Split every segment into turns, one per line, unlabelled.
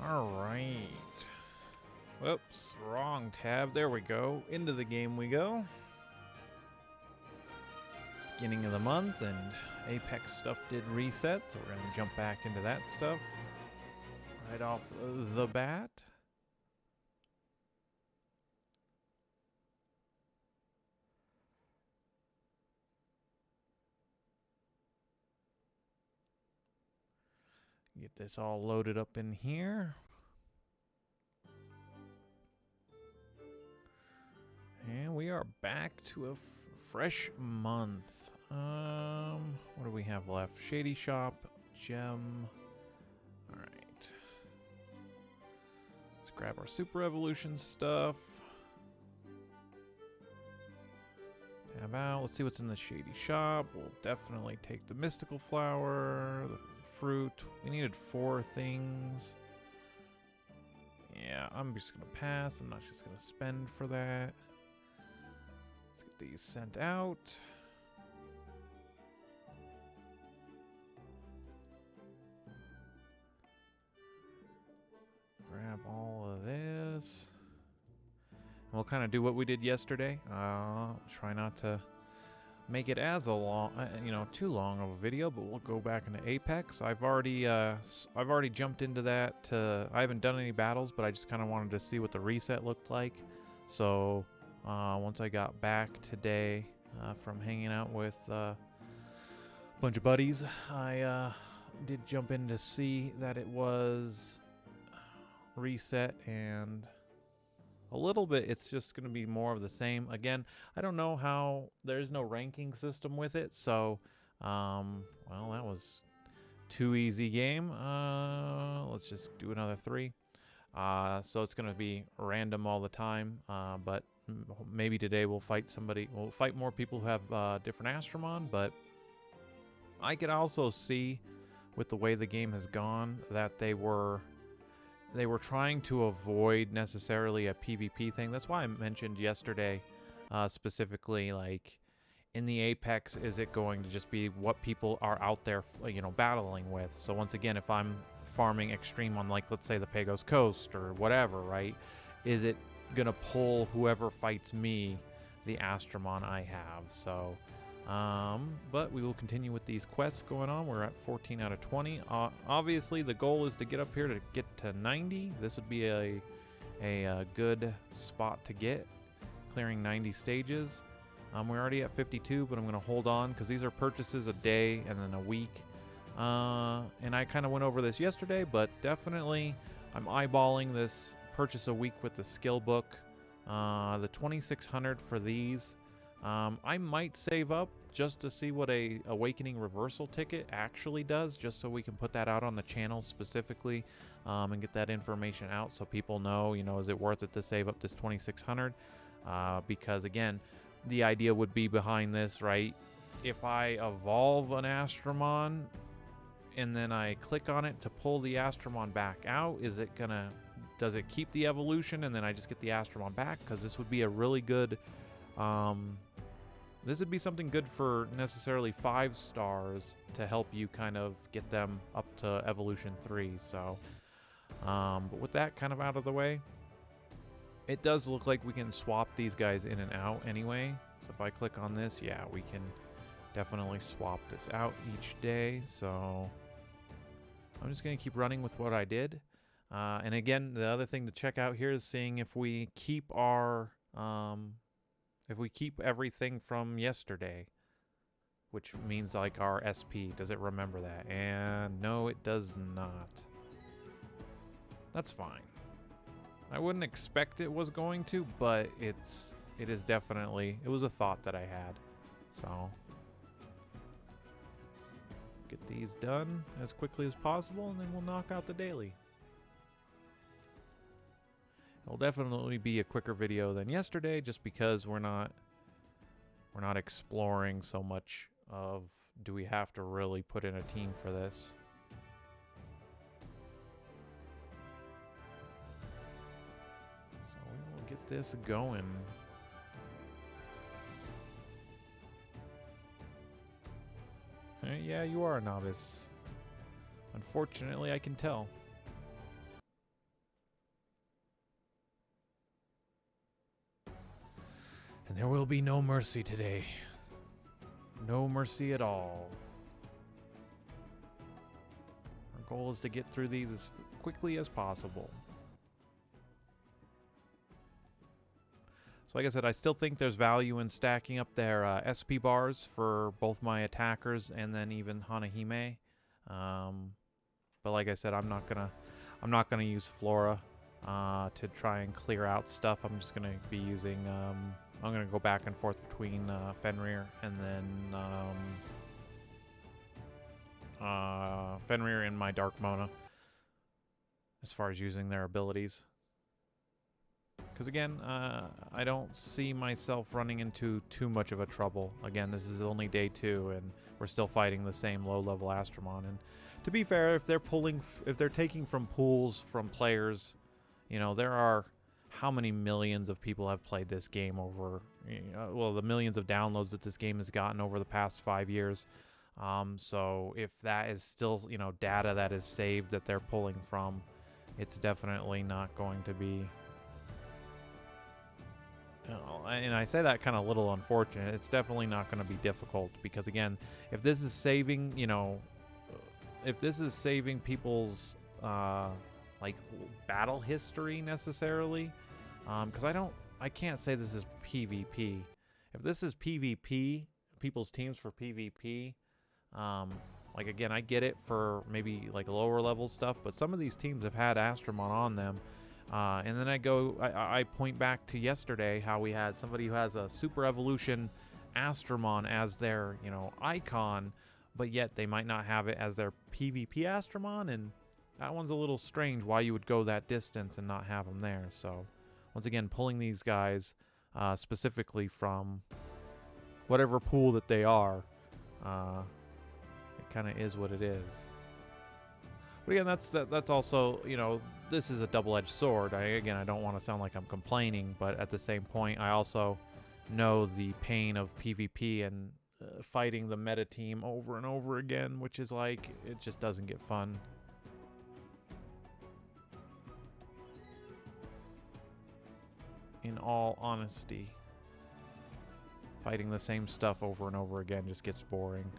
Alright. Whoops, wrong tab. There we go. Into the game we go. Beginning of the month, and Apex stuff did reset, so we're going to jump back into that stuff right off the bat. Get this all loaded up in here. And we are back to a fresh month. What do we have left? Shady Shop, Gem. Alright. Let's grab our Super Evolution stuff. Tab out. Let's see what's in the Shady Shop. We'll definitely take the Mystical Flower, the fruit. We needed 4 things. Yeah, I'm just gonna pass. I'm not just gonna spend for that. Let's get these sent out. Grab all of this. We'll kind of do what we did yesterday. Try not to make it as a long, too long of a video, but we'll go back into Apex. I've already jumped into that. I haven't done any battles, but I just kind of wanted to see what the reset looked like. So once I got back today from hanging out with a bunch of buddies, I did jump in to see that it was reset, and a little bit it's just going to be more of the same. Again, I don't know how, there's no ranking system with it, so well, that was too easy game. Let's just do another 3. So it's going to be random all the time, but maybe today we'll fight more people who have different Astromon. But I could also see with the way the game has gone that they were trying to avoid necessarily a PvP thing. That's why I mentioned yesterday specifically, like, in the Apex, is it going to just be what people are out there, battling with? So once again, if I'm farming extreme on, like, let's say the Pagos Coast or whatever, right? Is it going to pull whoever fights me, the Astromon I have? So but we will continue with these quests going on. We're at 14 out of 20. Obviously, the goal is to get up here to get to 90. This would be a good spot to get, clearing 90 stages. We're already at 52, but I'm going to hold on because these are purchases a day and then a week. And I kind of went over this yesterday, but definitely I'm eyeballing this purchase a week with the skill book. The 2600 for these. I might save up just to see what a Awakening Reversal ticket actually does, just so we can put that out on the channel specifically, and get that information out so people know, is it worth it to save up this 2600? Because again, the idea would be behind this, right? If I evolve an Astromon and then I click on it to pull the Astromon back out, does it keep the evolution and then I just get the Astromon back? Because this would be a really good, this would be something good for necessarily 5 stars to help you kind of get them up to Evolution 3. So, but with that kind of out of the way, it does look like we can swap these guys in and out anyway. So if I click on this, yeah, we can definitely swap this out each day. So I'm just going to keep running with what I did. And again, the other thing to check out here is seeing if we keep our... if we keep everything from yesterday, which means like our SP, does it remember that? And no, it does not. That's fine. I wouldn't expect it was going to, but it is definitely, it was a thought that I had. So get these done as quickly as possible, and then we'll knock out the daily. It'll definitely be a quicker video than yesterday, just because we're not exploring so much of, do we have to really put in a team for this? So we will get this going. Yeah, you are a novice. Unfortunately, I can tell. And there will be no mercy today. No mercy at all. Our goal is to get through these as quickly as possible. So like I said, I still think there's value in stacking up their SP bars for both my attackers and then even Hanahime. But like I said, I'm not gonna use Flora to try and clear out stuff. I'm just gonna be using. I'm gonna go back and forth between Fenrir and then Fenrir and my Dark Mona as far as using their abilities. Because again, I don't see myself running into too much of a trouble. Again, this is only day 2, and we're still fighting the same low-level Astromon. And to be fair, if they're taking from pools from players, you know, there are how many millions of people have played this game over, well, the millions of downloads that this game has gotten over the past 5 years. So if that is still, you know, data that is saved that they're pulling from, it's definitely not going to be. And I say that kind of a little unfortunate. It's definitely not going to be difficult because, again, if this is saving, you know, if this is saving people's, like, battle history necessarily, because I can't say this is PvP. If this is PvP, people's teams for PvP, like, again, I get it for maybe, like, lower level stuff, but some of these teams have had Astromon on them. And then I point back to yesterday how we had somebody who has a Super Evolution Astromon as their, you know, icon, but yet they might not have it as their PvP Astromon, and that one's a little strange why you would go that distance and not have them there. So, once again, pulling these guys specifically from whatever pool that they are, it kind of is what it is. But again, that's also, you know, this is a double-edged sword. I don't want to sound like I'm complaining, but at the same point, I also know the pain of PvP and fighting the meta team over and over again, which is like, it just doesn't get fun. In all honesty, fighting the same stuff over and over again just gets boring.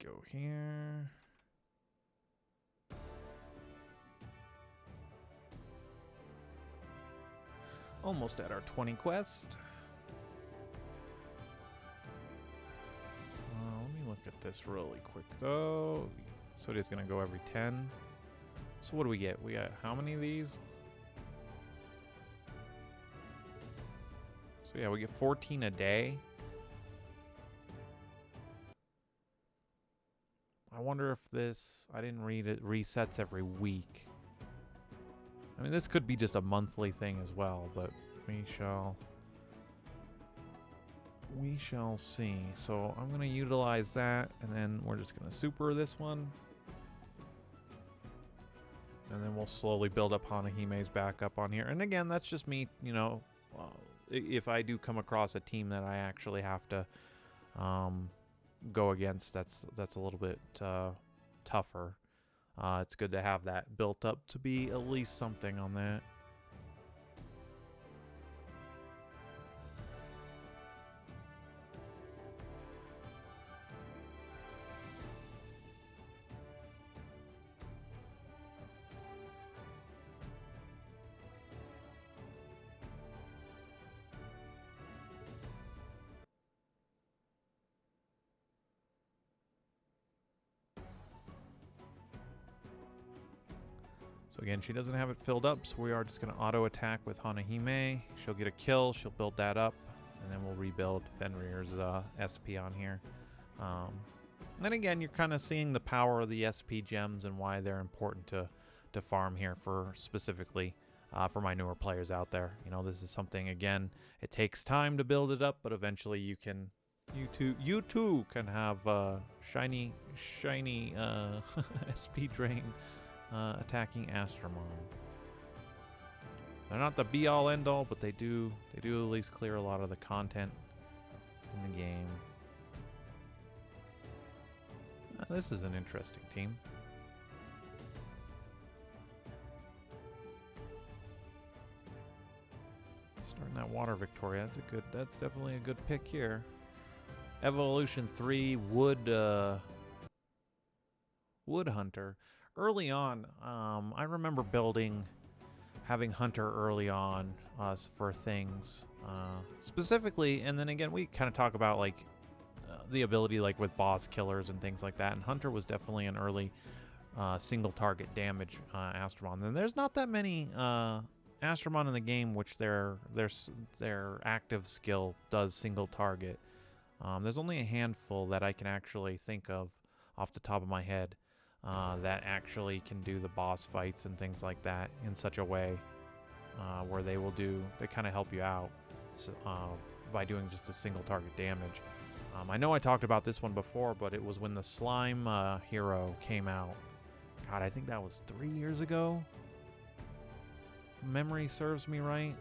Go here. Almost at our 20 quest. Let me look at this really quick though. So it is gonna go every 10. So what do we get? We got how many of these? So yeah, we get 14 a day. I wonder if this, I didn't read it, resets every week. I mean, this could be just a monthly thing as well, but we shall see. So I'm going to utilize that, and then we're just going to super this one. And then we'll slowly build up Hanahime's back up on here. And again, that's just me, you know, if I do come across a team that I actually have to go against, that's a little bit tougher. It's good to have that built up to be at least something on that. So again, she doesn't have it filled up, so we are just going to auto attack with Hanahime. She'll get a kill, she'll build that up, and then we'll rebuild Fenrir's SP on here. And again, you're kind of seeing the power of the SP gems and why they're important to farm here for specifically for my newer players out there. You know, this is something, again, it takes time to build it up, but eventually you too can have shiny SP drain attacking Astromon. They're not the be-all end-all, but they do at least clear a lot of the content in the game. This is an interesting team. Starting that water Victoria. That's definitely a good pick here. Evolution 3 Wood Hunter. Early on, I remember having Hunter early on for things. Specifically, and then again, we kind of talk about like the ability like with boss killers and things like that. And Hunter was definitely an early single target damage Astromon. And there's not that many Astromon in the game which their active skill does single target. There's only a handful that I can actually think of off the top of my head that actually can do the boss fights and things like that in such a way where they kind of help you out by doing just a single target damage. I know I talked about this one before, but it was when the Slime hero came out. God, I think that was 3 years ago. Memory serves me right.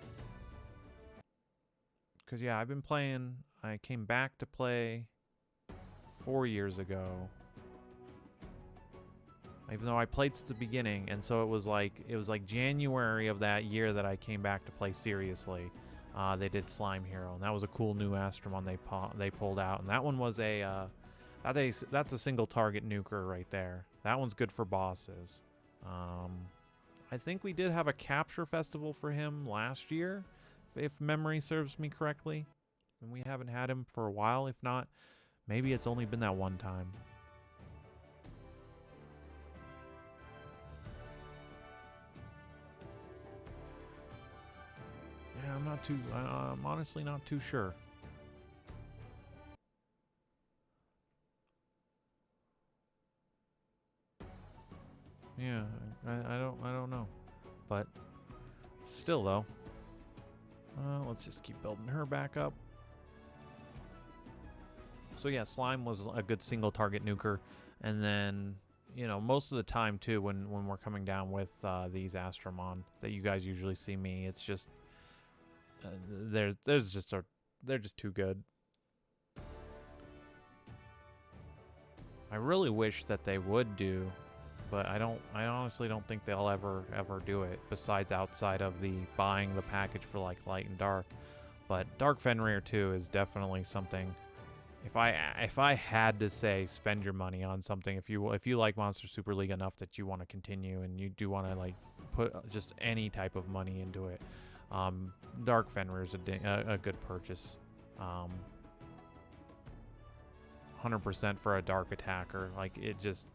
Because, yeah, I've been playing. I came back to play 4 years ago. Even though I played since the beginning, and so it was like January of that year that I came back to play seriously. They did Slime Hero, and that was a cool new Astromon they pulled out, and that one was that's a single target nuker right there. That one's good for bosses. I think we did have a capture festival for him last year, if memory serves me correctly, and we haven't had him for a while. If not, maybe it's only been that one time. Yeah, I'm honestly not too sure. Yeah, I don't know. But still though. Let's just keep building her back up. So yeah, Slime was a good single target nuker, and then most of the time too when we're coming down with these Astromon that you guys usually see me, it's just they're just too good. I really wish that they would do, but I honestly don't think they'll ever do it, besides outside of the buying the package for like Light and Dark. But Dark Fenrir 2 is definitely something. If I had to say spend your money on something, if you like Monster Super League enough that you want to continue and you do want to like put just any type of money into it, Dark Fenrir is a good purchase. 100% for a dark attacker. Like, it just,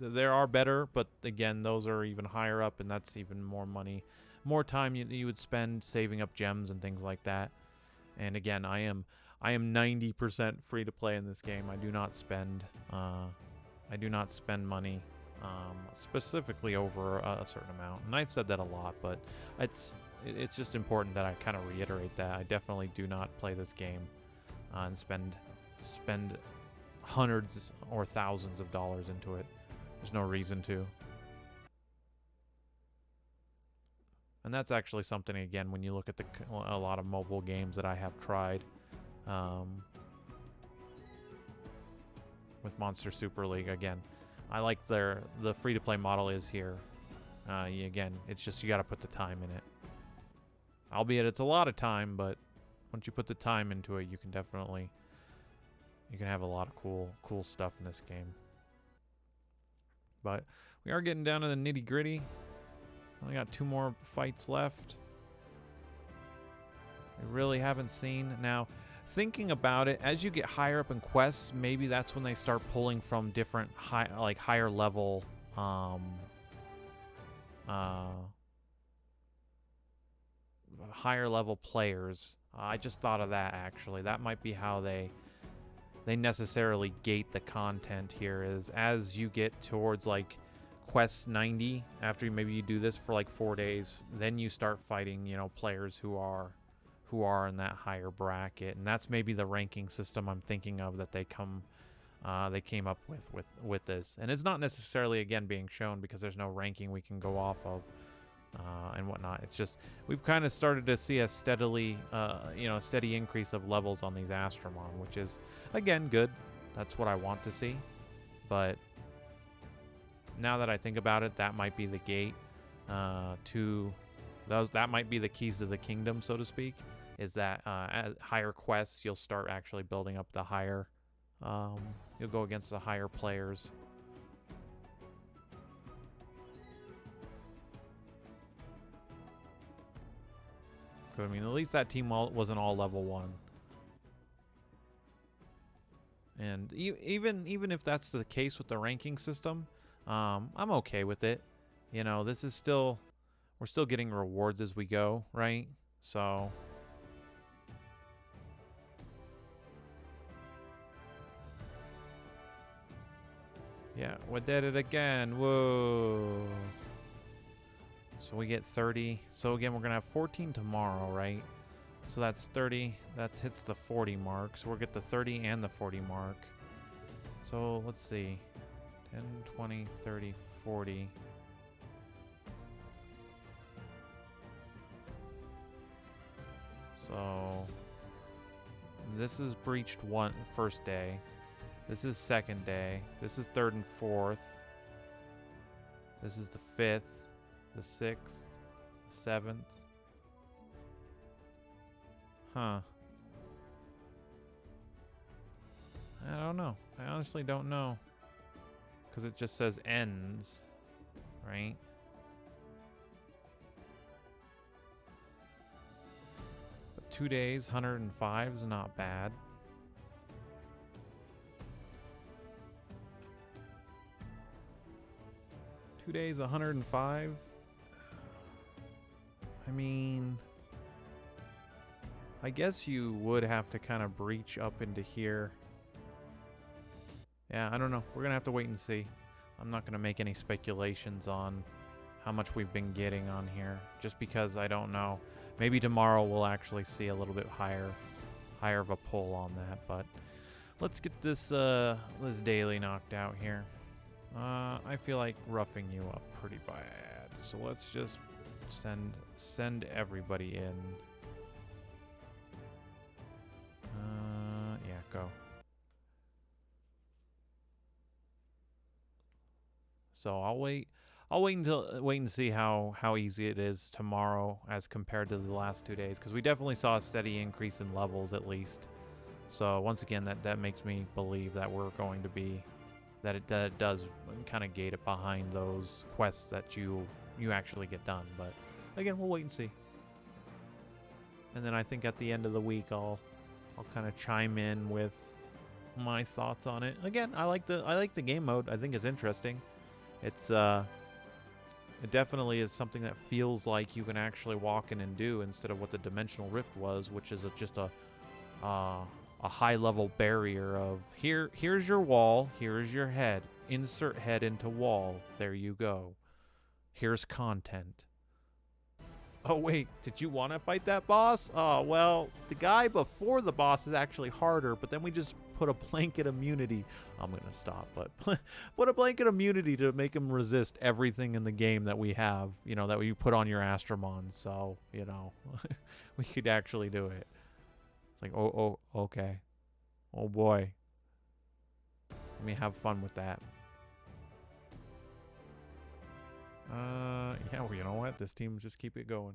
there are better, but again, those are even higher up, and that's even more money, more time you would spend saving up gems and things like that. And again, I am 90% free to play in this game. I do not spend money specifically over a certain amount, and I've said that a lot, but it's just important that I kind of reiterate that I definitely do not play this game and spend hundreds or thousands of dollars into it. There's no reason to. And that's actually something, again, when you look at a lot of mobile games that I have tried with Monster Super League, again, I like the free-to-play model is here. Again, it's just you got to put the time in it. Albeit it's a lot of time, but once you put the time into it, you can have a lot of cool stuff in this game. But we are getting down to the nitty-gritty. Only got 2 more fights left. We really haven't seen. Now, thinking about it, as you get higher up in quests, maybe that's when they start pulling from different higher level players. I just thought of that, actually. That might be how they necessarily gate the content here, is as you get towards like quest 90, after maybe you do this for like 4 days, then you start fighting, players who are in that higher bracket, and that's maybe the ranking system I'm thinking of that they came up with this. And it's not necessarily, again, being shown because there's no ranking we can go off of and whatnot. It's just we've kind of started to see a steady increase of levels on these Astromon, which is, again, good. That's what I want to see. But now that I think about it, that might be the gate to That might be the keys to the kingdom, so to speak. Is that at higher quests, you'll start actually building up the higher. You'll go against the higher players. I mean, at least that team wasn't all level 1. And even if that's the case with the ranking system, I'm okay with it. You know, this is still, we're still getting rewards as we go, right? So yeah, we did it again. Whoa. So we get 30. So again, we're gonna have 14 tomorrow, right? So that's 30. That hits the 40 mark. So we'll get the 30 and the 40 mark. So let's see. 10, 20, 30, 40. So this is breached first day. This is second day. This is third and fourth. This is the 5th, the 6th, the 7th. Huh. I don't know. I honestly don't know. Because it just says ends, right? But 2 days, 105 is not bad. Two days, 105. I mean, I guess you would have to kind of breach up into here. Yeah, I don't know. We're going to have to wait and see. I'm not going to make any speculations on how much we've been getting on here, just because I don't know. Maybe tomorrow we'll actually see a little bit higher of a pull on that, but let's get this daily knocked out here. I feel like roughing you up pretty bad, so let's just send everybody in. Yeah, go. So I'll wait and see how easy it is tomorrow as compared to the last 2 days, because we definitely saw a steady increase in levels at least. So once again, that makes me believe that we're going to be that it does kind of gate it behind those quests that you actually get done. But again, we'll wait and see. And then I think at the end of the week I'll kind of chime in with my thoughts on it. Again, I like the game mode. I think it's interesting. It's it definitely is something that feels like you can actually walk in and do, instead of what the Dimensional Rift was, which is just a high level barrier of here's your wall, here's your head, insert head into wall, there you go, here's content. Oh wait, did you want to fight that boss? Oh well, the guy before the boss is actually harder, but then we just put a blanket immunity. I'm gonna stop, but put a blanket immunity to make him resist everything in the game that we have, you know, that we put on your Astromon. So, you know, we could actually do it. It's like, oh, okay. Oh boy. Let me have fun with that. Yeah, well, you know what? This team, just keep it going.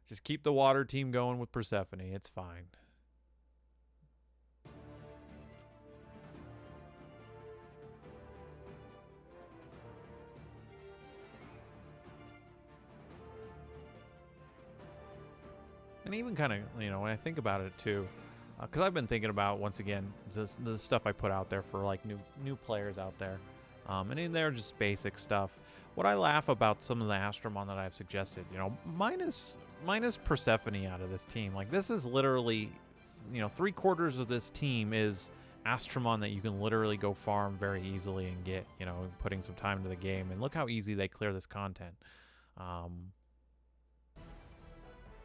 Just keep the water team going with Persephone. It's fine. And even kind of, you know, when I think about it too, because I've been thinking about, once again, the stuff I put out there for like new players out there, and in there just basic stuff. What I laugh about some of the Astromon that I've suggested, you know, minus Persephone out of this team. Like, this is literally, you know, 3/4 of this team is Astromon that you can literally go farm very easily and get, you know, putting some time into the game. And look how easy they clear this content.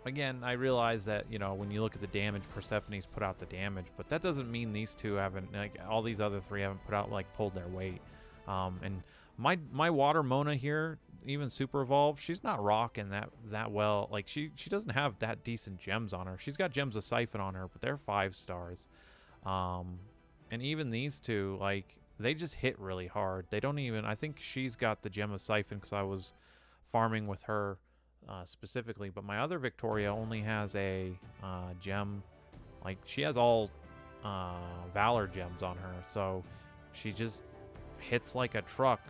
Again, I realize that, you know, when you look at the damage, Persephone's put out the damage, but that doesn't mean these two haven't, like, all these other three haven't put out, like, pulled their weight. And my water Mona here, even super evolved, she's not rocking that well. Like, she doesn't have that decent gems on her. She's got gems of Siphon on her, but they're 5 stars. And even these two, like, they just hit really hard. They don't even, I think she's got the gem of Siphon because I was farming with her specifically, but my other Victoria only has a gem. Like, she has all Valor gems on her, so she just hits like a truck.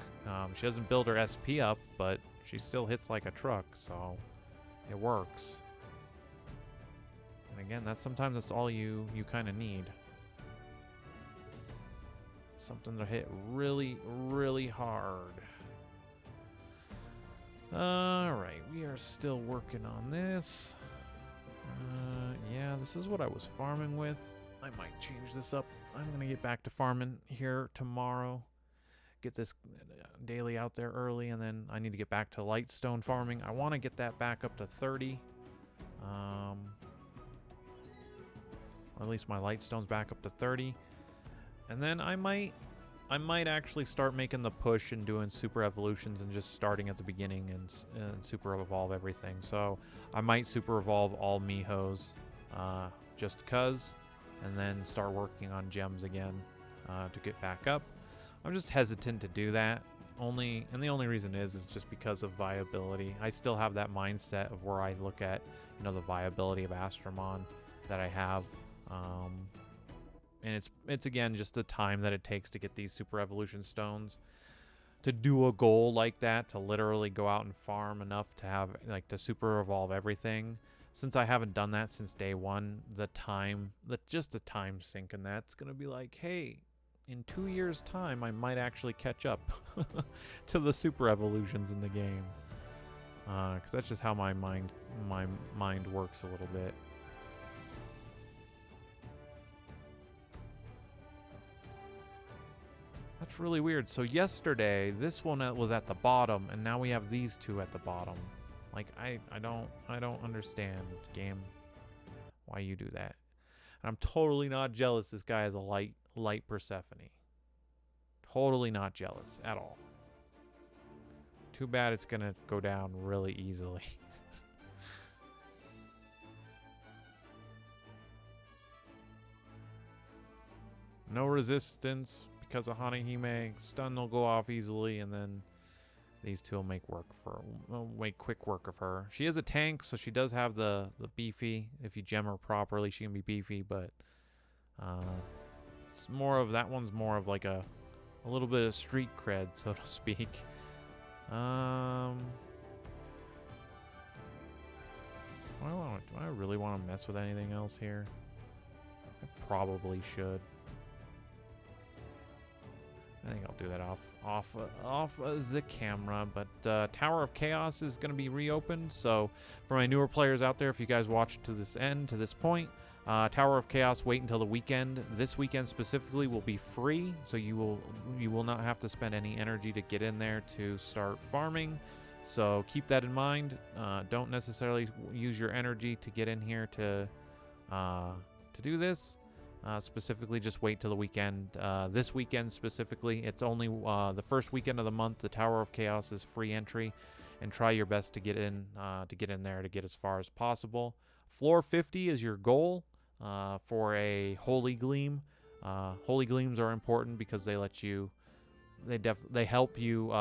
She doesn't build her SP up, but she still hits like a truck, so it works. And again, sometimes that's all you kind of need. Something to hit really, really hard. Alright, we are still working on this. Yeah, this is what I was farming with. I might change this up. I'm going to get back to farming here tomorrow. Get this daily out there early, and then I need to get back to lightstone farming. I want to get that back up to 30. Or at least my lightstone's back up to 30. And then I might actually start making the push and doing super evolutions and just starting at the beginning and super evolve everything. So I might super evolve all Mihos just cuz, and then start working on gems again to get back up. I'm just hesitant to do that. And the only reason is just because of viability. I still have that mindset of where I look at, the viability of Astromon that I have. And it's again just the time that it takes to get these super evolution stones. To do a goal like that, to literally go out and farm enough to have to super evolve everything. Since I haven't done that since day one, the time sink in that's gonna be like, hey, in 2 years' time, I might actually catch up to the super evolutions in the game. Because that's just how my mind works a little bit. That's really weird. So yesterday, this one was at the bottom, and now we have these two at the bottom. Like, I don't understand, game, why you do that. And I'm totally not jealous this guy has a light Persephone. Totally not jealous at all. Too bad it's gonna go down really easily. No resistance because of Hanahime. Stun will go off easily, and then these two will make quick work of her. She is a tank, so she does have the beefy. If you gem her properly, she can be beefy, but it's more of that one's more of like a little bit of street cred, so to speak. Do I really want to mess with anything else here? I probably should. I think I'll do that off the camera, but Tower of Chaos is going to be reopened. So for my newer players out there, if you guys watched to this point, Tower of Chaos, wait until the weekend. This weekend specifically will be free, so you will not have to spend any energy to get in there to start farming. So keep that in mind. Don't necessarily use your energy to get in here to do this. Specifically, just wait till the weekend. This weekend specifically, it's only the first weekend of the month. The Tower of Chaos is free entry, and try your best to get in there to get as far as possible. Floor 50 is your goal for a Holy Gleam. Holy Gleams are important because they let you, they help you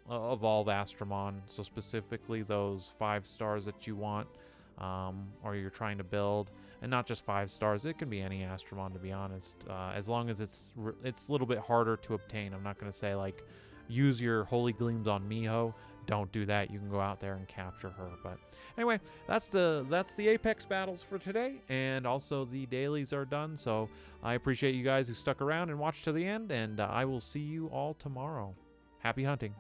evolve Astromon. So specifically, those 5 stars that you want. Or you're trying to build, and not just 5 stars. It can be any Astromon, to be honest, as long as it's a little bit harder to obtain. I'm not going to say like use your Holy Gleams on Miho. Don't do that. You can go out there and capture her. But anyway, that's the Apex battles for today, and also the dailies are done. So I appreciate you guys who stuck around and watched to the end, and I will see you all tomorrow. Happy hunting.